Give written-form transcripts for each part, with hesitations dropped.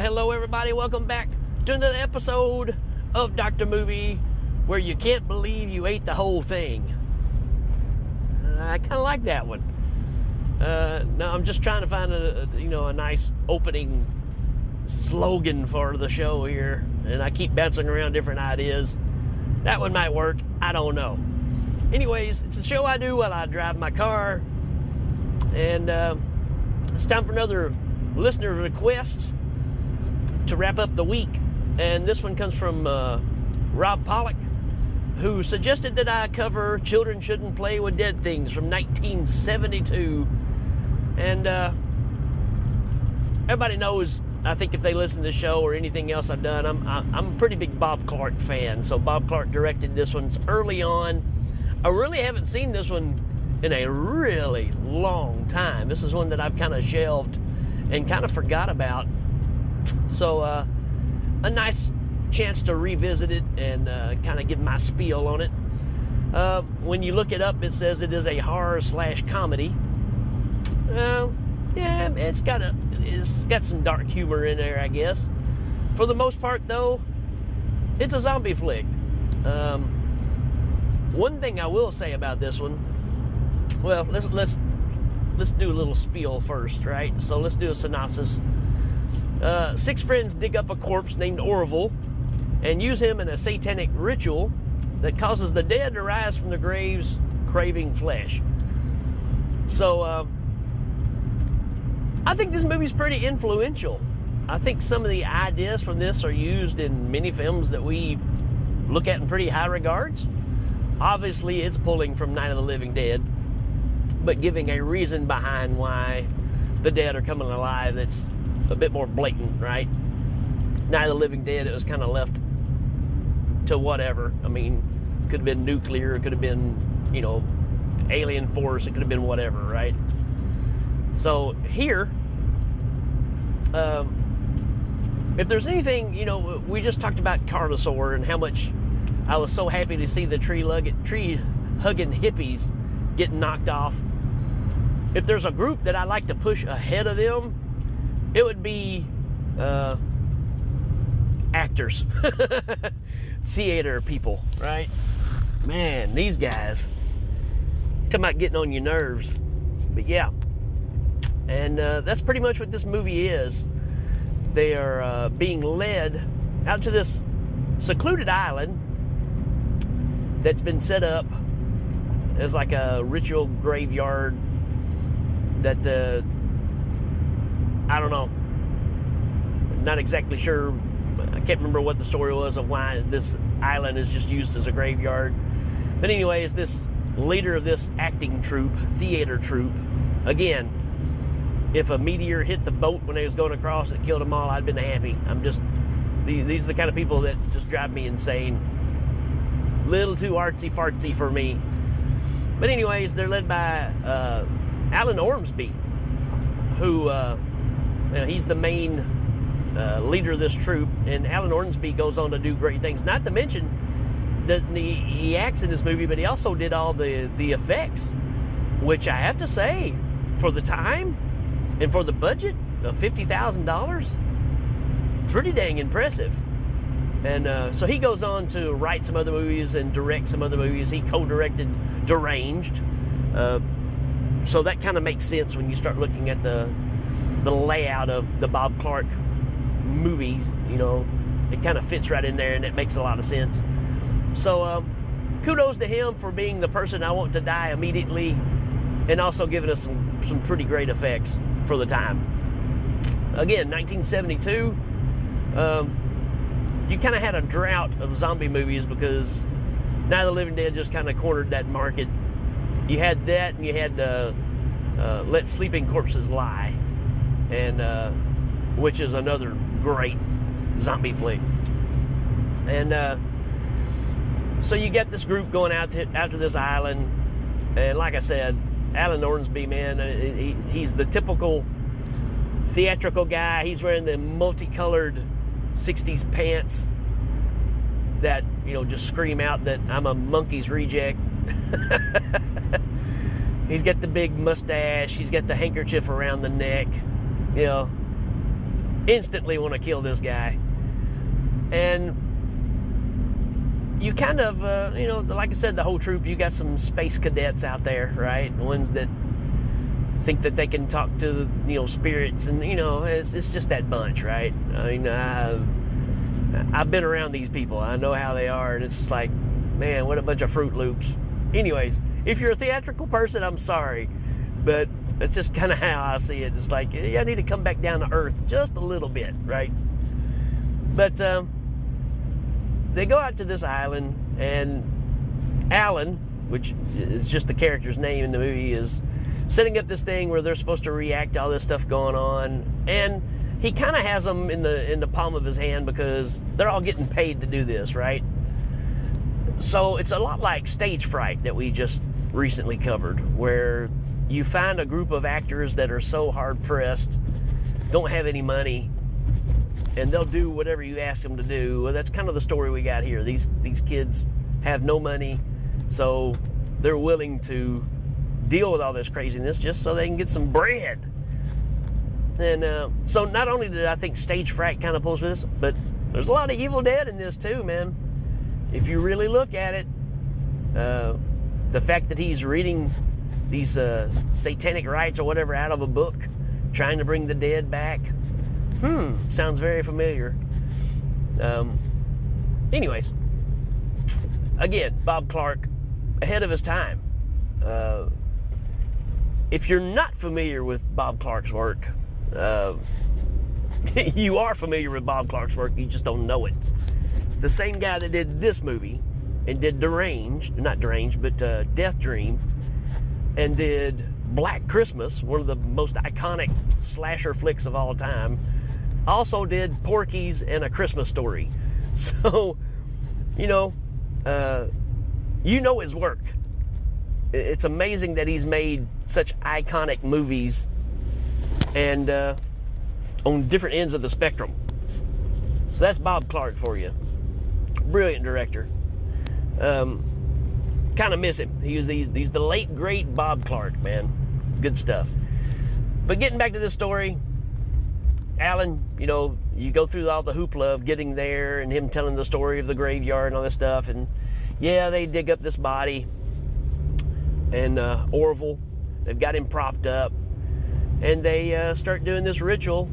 Hello everybody, welcome back to another episode of Dr. Movie, where you can't believe you ate the whole thing. I kind of like that one. Now I'm just trying to find a nice opening slogan for the show here, and I keep bouncing around different ideas. That one might work, I don't know. Anyways, it's a show I do while I drive my car, and it's time for another listener request to wrap up the week. And this one comes from Rob Pollock, who suggested that I cover Children Shouldn't Play with Dead Things from 1972. And everybody knows, I think if they listen to the show or anything else I've done, I'm a pretty big Bob Clark fan. So Bob Clark directed this one early on. I really haven't seen this one in a really long time. This is one that I've kind of shelved and kind of forgot about. So a nice chance to revisit it and kind of give my spiel on it. When you look it up, it says it is a horror/comedy. Yeah, it's got some dark humor in there, I guess. For the most part, though, it's a zombie flick. One thing I will say about this one, well, let's do a little spiel first, right? So let's do a synopsis. 6 friends dig up a corpse named Orville and use him in a satanic ritual that causes the dead to rise from their graves craving flesh. So I think this movie's pretty influential. I think some of the ideas from this are used in many films that we look at in pretty high regards. Obviously, it's pulling from Night of the Living Dead, but giving a reason behind why the dead are coming alive that's a bit more blatant, right? Night of the Living Dead, it was kind of left to whatever. I mean, could have been nuclear, it could have been, alien force, it could have been whatever, right? So here, if there's anything, we just talked about Carnosaur and how much I was so happy to see the tree-hugging hippies get knocked off. If there's a group that I like to push ahead of them, it would be actors, theater people, right? Man, these guys come out getting on your nerves. But yeah, and that's pretty much what this movie is. They are being led out to this secluded island that's been set up as like a ritual graveyard that I don't know, not exactly sure. I can't remember what the story was of why this island is just used as a graveyard. But anyways, this leader of this acting troupe, theater troupe, again, if a meteor hit the boat when they was going across and killed them all, I'd been happy. These are the kind of people that just drive me insane. Little too artsy fartsy for me. But anyways, they're led by Alan Ormsby, who he's the main leader of this troupe, and Alan Ormsby goes on to do great things. Not to mention that he acts in this movie, but he also did all the effects, which I have to say, for the time and for the budget of $50,000, pretty dang impressive. And so he goes on to write some other movies and direct some other movies. He co-directed Deranged. So that kind of makes sense when you start looking at the layout of the Bob Clark movies. It kind of fits right in there, and it makes a lot of sense. So kudos to him for being the person I want to die immediately, and also giving us some pretty great effects for the time. Again, 1972. You kind of had a drought of zombie movies because Night of the Living Dead just kind of cornered that market. You had that, and you had Let Sleeping Corpses Lie, and which is another great zombie flick. And so you get this group going out to this island, and like I said, Alan Ormsby, man, he's the typical theatrical guy. He's wearing the multicolored 60s pants that, just scream out that I'm a monkey's reject. He's got the big mustache. He's got the handkerchief around the neck. instantly want to kill this guy. And you kind of, you know, like I said, the whole troop, you got some space cadets out there, right? Ones that think that they can talk to, you know, spirits, and, you know, it's just that bunch, right? I mean, I've been around these people. I know how they are, and it's just like, man, what a bunch of Fruit Loops. Anyways, if you're a theatrical person, I'm sorry, but that's just kind of how I see it. It's like, yeah, I need to come back down to earth just a little bit, right? But they go out to this island, and Alan, which is just the character's name in the movie, is setting up this thing where they're supposed to react to all this stuff going on, and he kind of has them in the palm of his hand because they're all getting paid to do this, right? So it's a lot like Stage Fright that we just recently covered, where you find a group of actors that are so hard-pressed, don't have any money, and they'll do whatever you ask them to do. Well, that's kind of the story we got here. These kids have no money, so they're willing to deal with all this craziness just so they can get some bread. And so not only did I think Stage Fright kind of pulls with this, but there's a lot of Evil Dead in this too, man. If you really look at it, the fact that he's reading these satanic rites or whatever out of a book, trying to bring the dead back, sounds very familiar. Anyways, again, Bob Clark, ahead of his time. If you're not familiar with Bob Clark's work, you are familiar with Bob Clark's work, you just don't know it. The same guy that did this movie and did Death Dream, and did Black Christmas, one of the most iconic slasher flicks of all time, also did Porky's and A Christmas Story. So, you know his work. It's amazing that he's made such iconic movies, and on different ends of the spectrum. So that's Bob Clark for you. Brilliant director. Kind of miss him. He's the late great Bob Clark, man. Good stuff. But getting back to this story, Alan, you know, you go through all the hoopla of getting there and him telling the story of the graveyard and all this stuff, and yeah, they dig up this body, and Orville, they've got him propped up, and they start doing this ritual.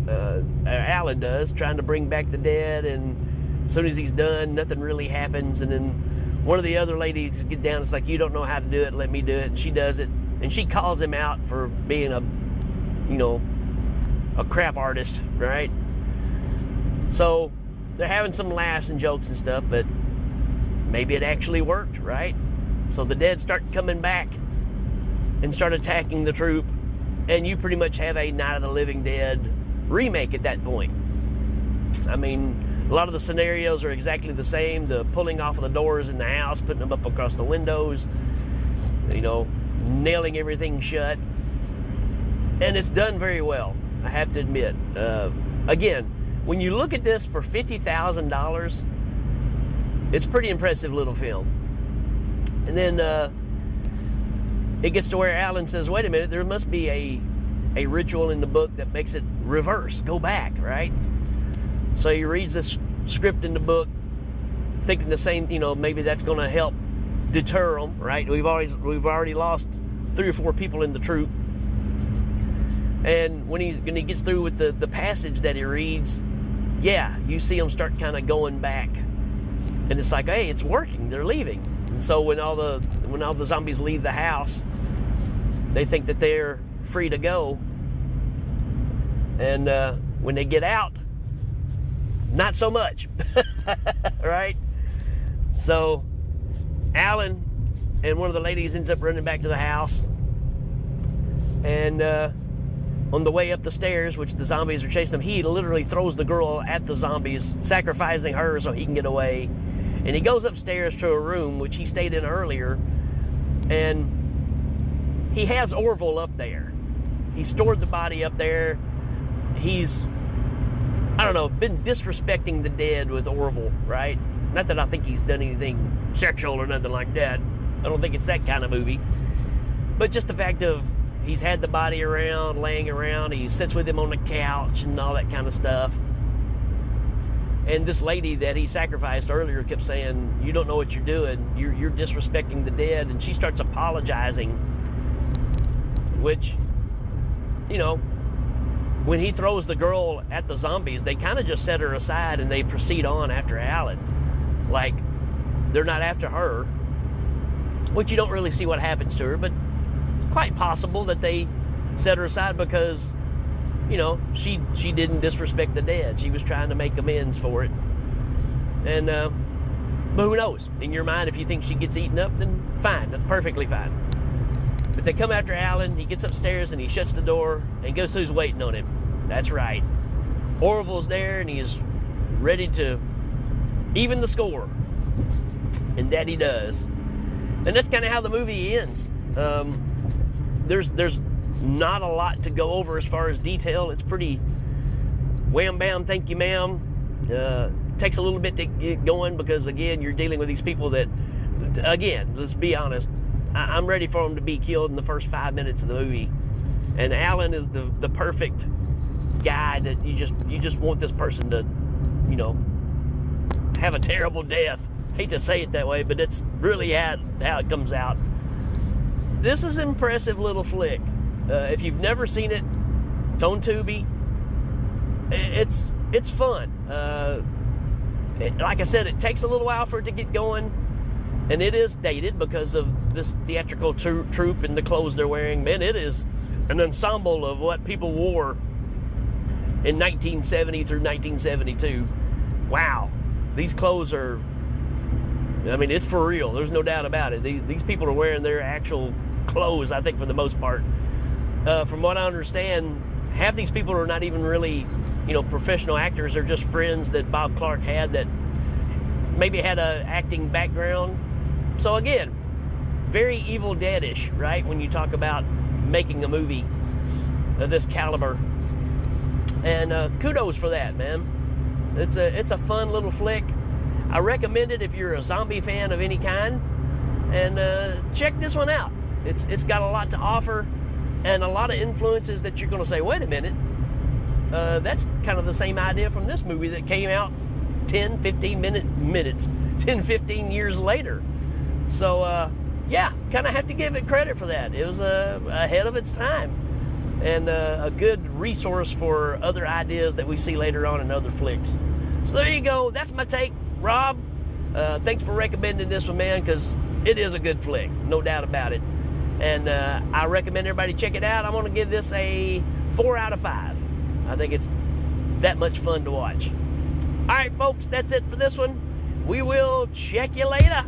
Alan does, trying to bring back the dead, and as soon as he's done, nothing really happens. And then one of the other ladies get down, it's like, you don't know how to do it, let me do it. And she does it, and she calls him out for being a crap artist, right? So they're having some laughs and jokes and stuff, but maybe it actually worked, right? So the dead start coming back and start attacking the troop, and you pretty much have a Night of the Living Dead remake at that point. I mean, a lot of the scenarios are exactly the same. The pulling off of the doors in the house, putting them up across the windows, you know, nailing everything shut. And it's done very well, I have to admit. Again, when you look at this for $50,000, it's a pretty impressive little film. And then it gets to where Alan says, wait a minute, there must be a ritual in the book that makes it reverse, go back, right? So he reads this script in the book, thinking the same, you know, maybe that's going to help deter them, right? We've already lost 3 or 4 people in the troop. And when he gets through with the passage that he reads, yeah, you see them start kind of going back. And it's like, hey, it's working, they're leaving. And so when all the zombies leave the house, they think that they're free to go. And when they get out, not so much, right? So Alan and one of the ladies ends up running back to the house, and on the way up the stairs, which the zombies are chasing him, he literally throws the girl at the zombies, sacrificing her so he can get away. And he goes upstairs to a room which he stayed in earlier, and he has Orville up there. He stored the body up there. He's, I don't know, been disrespecting the dead with Orville, right? Not that I think he's done anything sexual or nothing like that. I don't think it's that kind of movie. But just the fact of he's had the body around, laying around. He sits with him on the couch and all that kind of stuff. And this lady that he sacrificed earlier kept saying, "You don't know what you're doing. You're disrespecting the dead." And she starts apologizing, which, you know, when he throws the girl at the zombies, they kind of just set her aside and they proceed on after Alan. Like, they're not after her, which you don't really see what happens to her, but it's quite possible that they set her aside because, you know, she didn't disrespect the dead. She was trying to make amends for it. And, but who knows? In your mind, if you think she gets eaten up, then fine. That's perfectly fine. But they come after Alan. He gets upstairs and he shuts the door, and guess who's waiting on him? That's right. Orville's there, and he is ready to even the score. And that he does. And that's kind of how the movie ends. There's not a lot to go over as far as detail. It's pretty wham bam, thank you ma'am. Takes a little bit to get going because, again, you're dealing with these people that, again, let's be honest, I'm ready for them to be killed in the first 5 minutes of the movie. And Alan is the perfect guy that you just want this person to, you know, have a terrible death. Hate to say it that way, but it's really how it comes out. This is an impressive little flick. If you've never seen it, it's on Tubi. It's fun. Like I said, it takes a little while for it to get going, and it is dated because of this theatrical troupe and the clothes they're wearing. Man, it is an ensemble of what people wore in 1970 through 1972. Wow, these clothes are, I mean, it's for real. There's no doubt about it. These people are wearing their actual clothes, I think, for the most part. From what I understand, half these people are not even really, you know, professional actors. They're just friends that Bob Clark had that maybe had an acting background. So again, very Evil Dead-ish, right? When you talk about making a movie of this caliber. And kudos for that, man. It's a fun little flick. I recommend it if you're a zombie fan of any kind. And check this one out. It's got a lot to offer and a lot of influences that you're going to say, wait a minute, that's kind of the same idea from this movie that came out 10, 15 years later. So, yeah, kind of have to give it credit for that. It was ahead of its time and a good resource for other ideas that we see later on in other flicks. So there you go. That's my take. Rob, thanks for recommending this one, man, because it is a good flick, no doubt about it. And I recommend everybody check it out. I'm going to give this a 4 out of 5. I think it's that much fun to watch. All right, folks, that's it for this one. We will check you later.